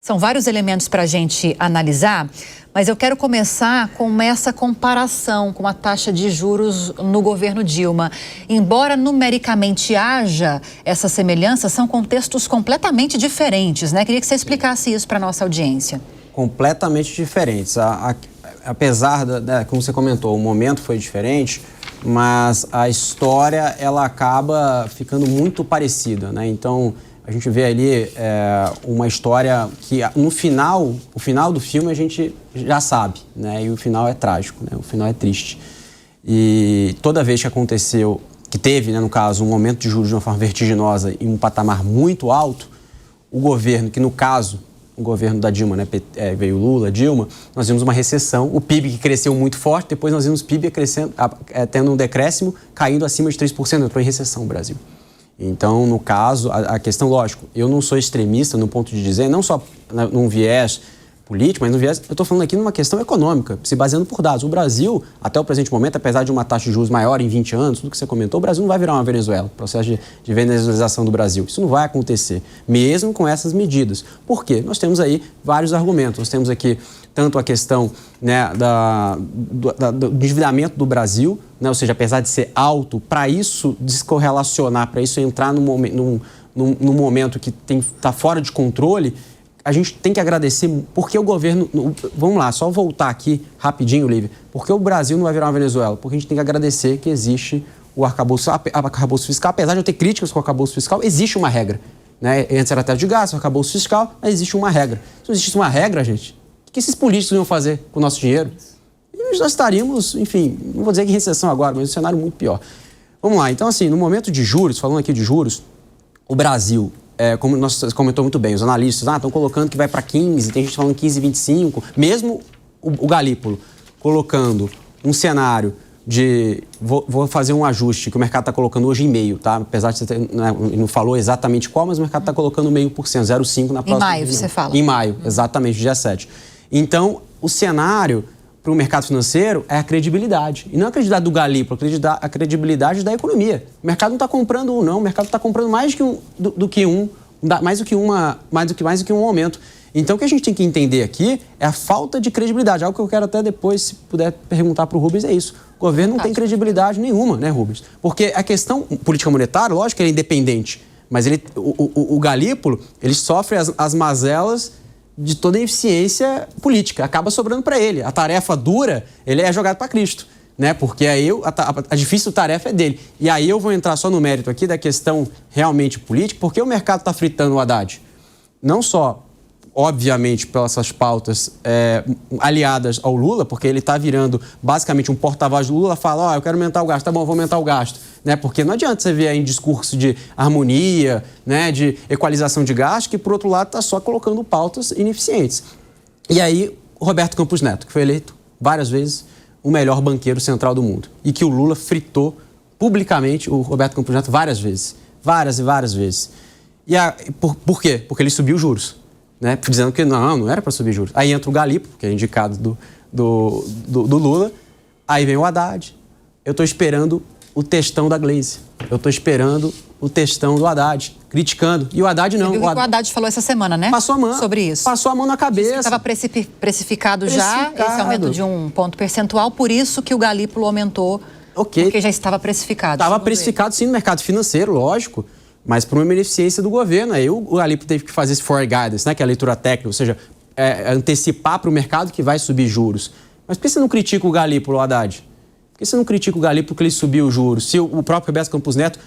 São vários elementos para a gente analisar, mas eu quero começar com essa comparação com a taxa de juros no governo Dilma. Embora numericamente haja essa semelhança, são contextos completamente diferentes, né? Queria que você explicasse isso para a nossa audiência. Completamente diferentes. Apesar, como você comentou, o momento foi diferente, mas a história ela acaba ficando muito parecida, né? Então, a gente vê ali uma história que no final, o final do filme a gente já sabe, né? E o final é trágico, né? O final é triste. E toda vez que aconteceu, que teve, né, no caso, um aumento de juros de uma forma vertiginosa e um patamar muito alto, o governo, que no caso, o governo da Dilma, né, veio Lula, Dilma, nós vimos uma recessão, o PIB que cresceu muito forte, depois nós vimos o PIB crescendo, tendo um decréscimo, caindo acima de 3%, entrou em recessão o Brasil. Então, no caso, a questão, lógico, eu não sou extremista no ponto de dizer, não só num viés político, mas no viés, eu estou falando aqui numa questão econômica, se baseando por dados. O Brasil, até o presente momento, apesar de uma taxa de juros maior em 20 anos, tudo que você comentou, o Brasil não vai virar uma Venezuela, processo de venezuelização do Brasil. Isso não vai acontecer, mesmo com essas medidas. Por quê? Nós temos aí vários argumentos. Nós temos aqui tanto a questão, né, do endividamento do Brasil, né, ou seja, apesar de ser alto, para isso descorrelacionar, para isso entrar num momento que está fora de controle, a gente tem que agradecer porque o governo... Vamos lá, só voltar aqui rapidinho, Lívia. Por que o Brasil não vai virar uma Venezuela? Porque a gente tem que agradecer que existe o arcabouço fiscal. Apesar de eu ter críticas com o arcabouço fiscal, existe uma regra, né? Antes era teto de gastos, o arcabouço fiscal, mas existe uma regra. Se não existisse uma regra, gente, o que esses políticos iam fazer com o nosso dinheiro? E nós estaríamos, enfim, não vou dizer que em recessão agora, mas um cenário muito pior. Vamos lá, então assim, no momento de juros, falando aqui de juros, o Brasil... como nós comentou muito bem, os analistas estão colocando que vai para 15, tem gente falando 15,25, mesmo o Galípolo colocando um cenário de, vou fazer um ajuste que o mercado está colocando hoje em meio, tá? Apesar de você não falou exatamente qual, mas o mercado está colocando 0,5%, 0,5% na próxima. Em maio, você fala. Em maio, exatamente, dia 7. Então, o cenário para o mercado financeiro é a credibilidade. E não a credibilidade do Galípolo, a credibilidade da economia. O mercado não está comprando um, não. O mercado está comprando mais do que um aumento. Então, o que a gente tem que entender aqui é a falta de credibilidade. Algo que eu quero até depois, se puder perguntar para o Rubens, é isso. O governo não tem credibilidade nenhuma, né, Rubens? Porque a questão política monetária, lógico que ele é independente, mas o Galípolo, ele sofre as mazelas de toda a eficiência política, acaba sobrando para ele. A tarefa dura, ele é jogado para Cristo, né? Porque aí a difícil tarefa é dele. E aí eu vou entrar só no mérito aqui da questão realmente política, porque o mercado está fritando o Haddad. Não só, obviamente, pelas essas pautas aliadas ao Lula, porque ele está virando basicamente um porta-voz do Lula, fala, eu quero aumentar o gasto, tá bom, vou aumentar o gasto. Né? Porque não adianta você ver aí um discurso de harmonia, né, de equalização de gasto, que, por outro lado, está só colocando pautas ineficientes. E aí, o Roberto Campos Neto, que foi eleito várias vezes o melhor banqueiro central do mundo, e que o Lula fritou publicamente o Roberto Campos Neto várias vezes. Várias e várias vezes. E por quê? Porque ele subiu os juros, né? Dizendo que não era para subir juros. Aí entra o Galípolo, que é indicado do Lula, aí vem o Haddad. Eu estou esperando o textão da Gleisi. Eu estou esperando o textão do Haddad, criticando. E o Haddad não. O Haddad falou essa semana, né? Passou a mão. Sobre isso. Passou a mão na cabeça. Estava precificado já, esse aumento de 1 ponto percentual, por isso que o Galípolo aumentou, porque já estava precificado. Estava precificado, sim, no mercado financeiro, lógico, mas por uma beneficência do governo. Aí o Galípolo teve que fazer esse forward guidance, né, que é a leitura técnica, ou seja, antecipar para o mercado que vai subir juros. Mas por que você não critica o Galípolo, Haddad? Por que você não critica o Galípolo porque ele subiu os juros? Se o próprio Roberto Campos Neto,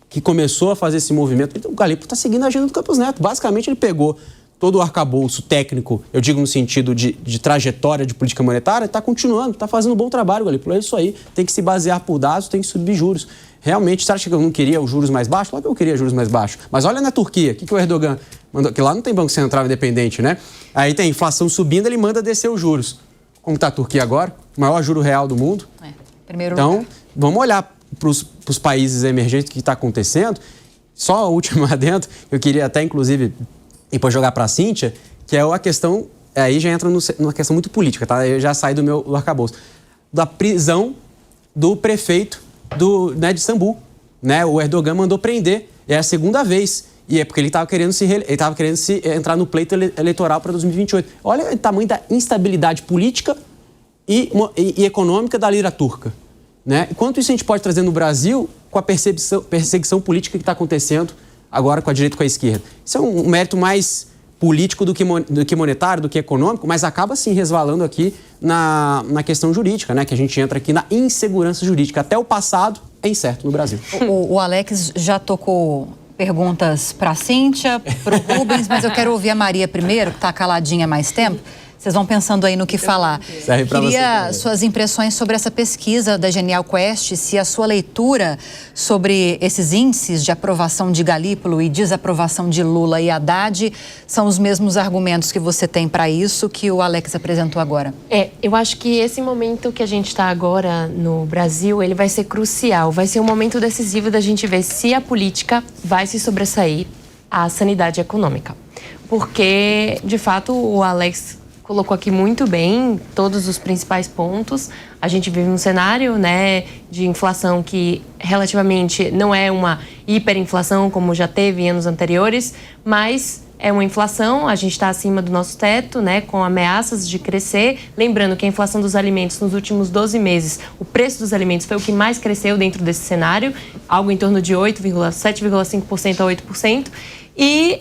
que começou a fazer esse movimento, o Galípolo está seguindo a agenda do Campos Neto. Basicamente, ele pegou todo o arcabouço técnico, eu digo no sentido de trajetória de política monetária, está continuando, está fazendo um bom trabalho, Galípolo. É isso aí, tem que se basear por dados, tem que subir juros. Realmente, você acha que eu não queria os juros mais baixos? Claro que eu queria juros mais baixos. Mas olha na Turquia, o que o Erdogan mandou? Que lá não tem Banco Central independente, né? Aí tem inflação subindo, ele manda descer os juros. Como está a Turquia agora? O maior juro real do mundo. Então, vamos olhar para os países emergentes, o que está acontecendo. Só a última adendo, eu queria até, inclusive, depois jogar para a Cíntia, que é a questão, aí já entra numa questão muito política, tá? Eu já saí do arcabouço. Da prisão do prefeito de Istambul, né? O Erdogan mandou prender, é a segunda vez. E é porque ele estava querendo entrar no pleito eleitoral para 2028. Olha o tamanho da instabilidade política e econômica da lira turca, né? E quanto isso a gente pode trazer no Brasil com a perseguição política que está acontecendo agora com a direita e com a esquerda? Isso é um mérito mais político do que monetário, do que econômico, mas acaba, sim, resvalando aqui na questão jurídica, né? Que a gente entra aqui na insegurança jurídica. Até o passado é incerto no Brasil. O Alex já tocou perguntas para a Cíntia, para o Rubens, mas eu quero ouvir a Maria primeiro, que está caladinha há mais tempo. Vocês vão pensando aí no que falar. Queria suas impressões sobre essa pesquisa da Genial Quest, se a sua leitura sobre esses índices de aprovação de Galípolo e desaprovação de Lula e Haddad são os mesmos argumentos que você tem para isso que o Alex apresentou agora. Eu acho que esse momento que a gente está agora no Brasil, ele vai ser crucial, vai ser um momento decisivo da gente ver se a política vai se sobressair à sanidade econômica. Porque, de fato, o Alex colocou aqui muito bem todos os principais pontos. A gente vive um cenário, né, de inflação que relativamente não é uma hiperinflação como já teve em anos anteriores, mas é uma inflação, a gente está acima do nosso teto, né, com ameaças de crescer. Lembrando que a inflação dos alimentos nos últimos 12 meses, o preço dos alimentos foi o que mais cresceu dentro desse cenário, algo em torno de 7,5% a 8%. E,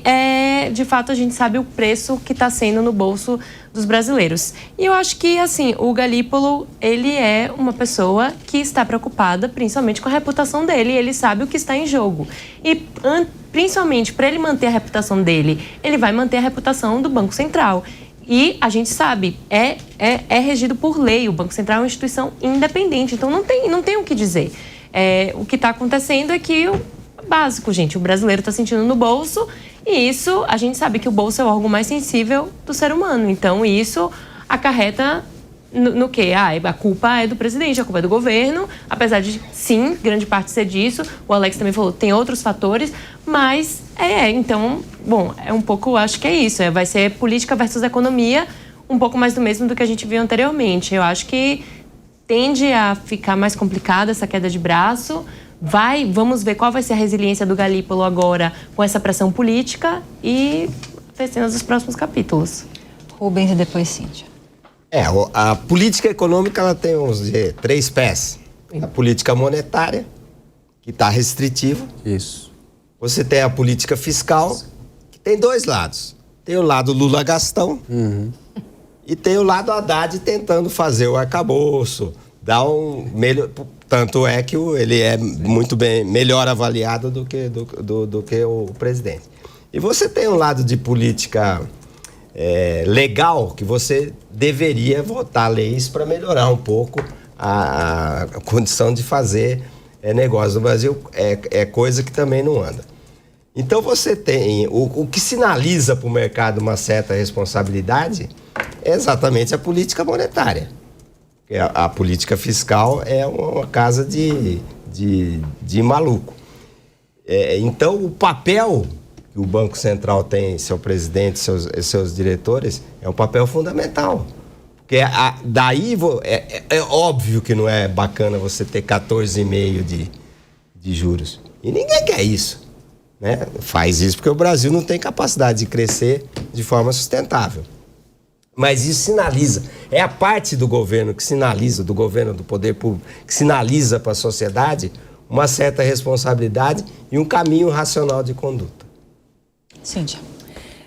de fato, a gente sabe o preço que está sendo no bolso dos brasileiros. E eu acho que, assim, o Galípolo, ele é uma pessoa que está preocupada, principalmente com a reputação dele. Ele sabe o que está em jogo. E, principalmente, para ele manter a reputação dele, ele vai manter a reputação do Banco Central. E a gente sabe, é regido por lei. O Banco Central é uma instituição independente, então não tem o que dizer. O que está acontecendo é que básico, gente. O brasileiro está sentindo no bolso e isso, a gente sabe que o bolso é o órgão mais sensível do ser humano. Então, isso acarreta no quê? A culpa é do presidente, a culpa é do governo, apesar de, sim, grande parte ser disso. O Alex também falou, tem outros fatores, mas então, bom, é um pouco, acho que é isso. Vai ser política versus economia, um pouco mais do mesmo do que a gente viu anteriormente. Eu acho que tende a ficar mais complicada essa queda de braço. Vamos ver qual vai ser a resiliência do Galípolo agora com essa pressão política e ver cenas dos próximos capítulos. Rubens e depois Cíntia. A política econômica ela tem uns 3 pés. A política monetária, que está restritiva. Isso. Você tem a política fiscal, que tem 2 lados. Tem o lado Lula-Gastão e tem o lado Haddad tentando fazer o arcabouço, dar um melhor. Tanto é que ele é muito bem melhor avaliado do que o presidente. E você tem um lado de política legal, que você deveria votar leis para melhorar um pouco a condição de fazer negócio no Brasil. É coisa que também não anda. Então você tem o que sinaliza para o mercado uma certa responsabilidade é exatamente a política monetária. A política fiscal é uma casa de maluco. Então, o papel que o Banco Central tem, seu presidente, seus diretores, é um papel fundamental. Porque daí é óbvio que não é bacana você ter 14,5% de juros. E ninguém quer isso, né? Faz isso porque o Brasil não tem capacidade de crescer de forma sustentável. Mas isso sinaliza, é a parte do governo que sinaliza, do governo, do poder público, que sinaliza para a sociedade uma certa responsabilidade e um caminho racional de conduta. Cíntia,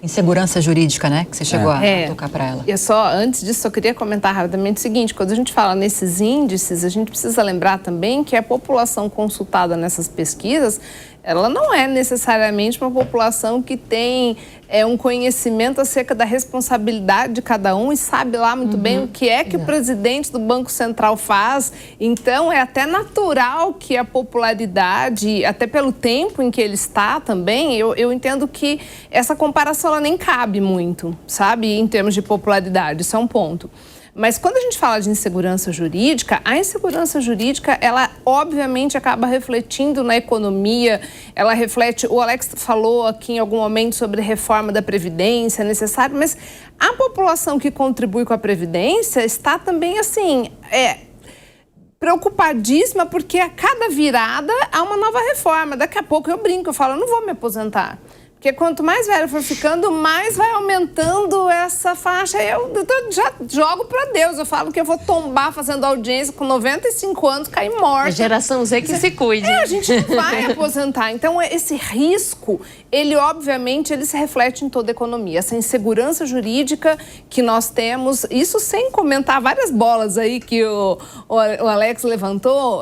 insegurança jurídica, né? Que você chegou a tocar para ela. Antes disso, eu queria comentar rapidamente o seguinte, quando a gente fala nesses índices, a gente precisa lembrar também que a população consultada nessas pesquisas, ela não é necessariamente uma população que tem um conhecimento acerca da responsabilidade de cada um e sabe lá muito bem o que é que o presidente do Banco Central faz. Então, é até natural que a popularidade, até pelo tempo em que ele está também, eu entendo que essa comparação ela nem cabe muito, sabe, em termos de popularidade. Isso é um ponto. Mas quando a gente fala de insegurança jurídica, a insegurança jurídica, ela obviamente acaba refletindo na economia, ela reflete, o Alex falou aqui em algum momento sobre reforma da Previdência, necessário, mas a população que contribui com a Previdência está também assim, preocupadíssima porque a cada virada há uma nova reforma. Daqui a pouco eu brinco, eu falo, eu não vou me aposentar. Porque quanto mais velho for ficando, mais vai aumentando essa faixa. Eu já jogo para Deus. Eu falo que eu vou tombar fazendo audiência com 95 anos, cair morta. A geração Z que se cuide. A gente não vai aposentar. Então, esse risco, ele obviamente, ele se reflete em toda a economia. Essa insegurança jurídica que nós temos, isso sem comentar várias bolas aí que o Alex levantou,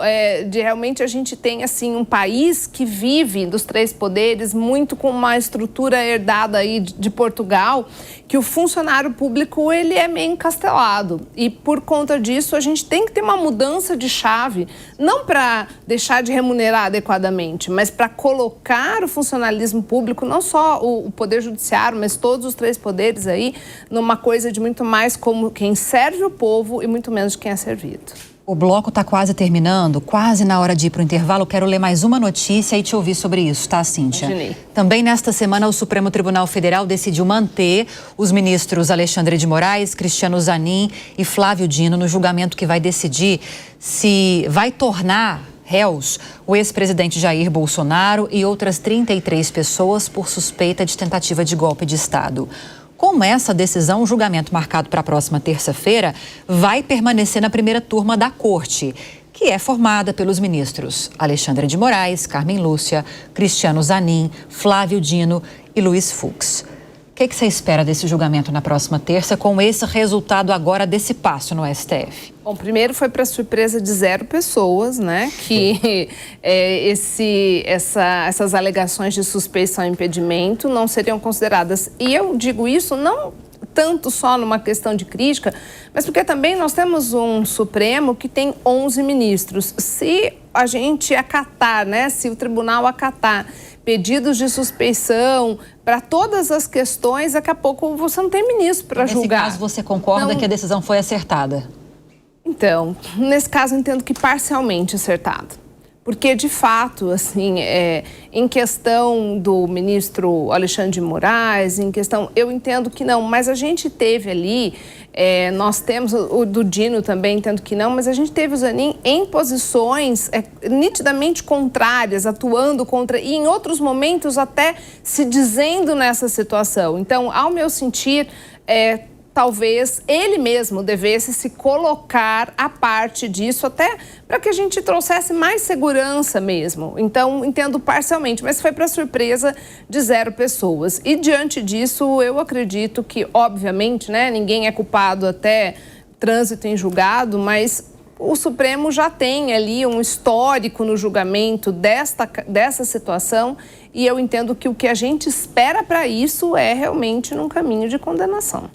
de realmente a gente tem, assim, um país que vive dos três poderes muito com uma estrutura herdada aí de Portugal, que o funcionário público, ele é meio encastelado. E por conta disso, a gente tem que ter uma mudança de chave, não para deixar de remunerar adequadamente, mas para colocar o funcionalismo público, não só o Poder Judiciário, mas todos os três poderes aí, numa coisa de muito mais como quem serve o povo e muito menos de quem é servido. O bloco está quase terminando, quase na hora de ir para o intervalo. Quero ler mais uma notícia e te ouvir sobre isso, tá, Cíntia? Imaginei. Também nesta semana, o Supremo Tribunal Federal decidiu manter os ministros Alexandre de Moraes, Cristiano Zanin e Flávio Dino no julgamento que vai decidir se vai tornar réus o ex-presidente Jair Bolsonaro e outras 33 pessoas por suspeita de tentativa de golpe de Estado. Com essa decisão, o julgamento marcado para a próxima terça-feira vai permanecer na primeira turma da Corte, que é formada pelos ministros Alexandre de Moraes, Carmen Lúcia, Cristiano Zanin, Flávio Dino e Luiz Fux. O que você espera desse julgamento na próxima terça, com esse resultado agora desse passo no STF? Bom, primeiro foi para surpresa de 0 pessoas, né, que essas alegações de suspeição e impedimento não seriam consideradas. E eu digo isso não tanto só numa questão de crítica, mas porque também nós temos um Supremo que tem 11 ministros. Se a gente acatar, né, se o tribunal acatar pedidos de suspeição para todas as questões, daqui a pouco você não tem ministro para julgar. Nesse caso, você concorda que a decisão foi acertada? Então, nesse caso, eu entendo que parcialmente acertado. Porque, de fato, assim, em questão do ministro Alexandre de Moraes, eu entendo que não, mas a gente teve ali, nós temos o do Dino também, entendo que não, mas a gente teve o Zanin em posições nitidamente contrárias, atuando contra, e em outros momentos até se dizendo nessa situação. Então, ao meu sentir, talvez ele mesmo devesse se colocar à parte disso, até para que a gente trouxesse mais segurança mesmo. Então, entendo parcialmente, mas foi para surpresa de 0 pessoas. E diante disso, eu acredito que, obviamente, né, ninguém é culpado até trânsito em julgado, mas o Supremo já tem ali um histórico no julgamento dessa situação, e eu entendo que o que a gente espera para isso é realmente num caminho de condenação.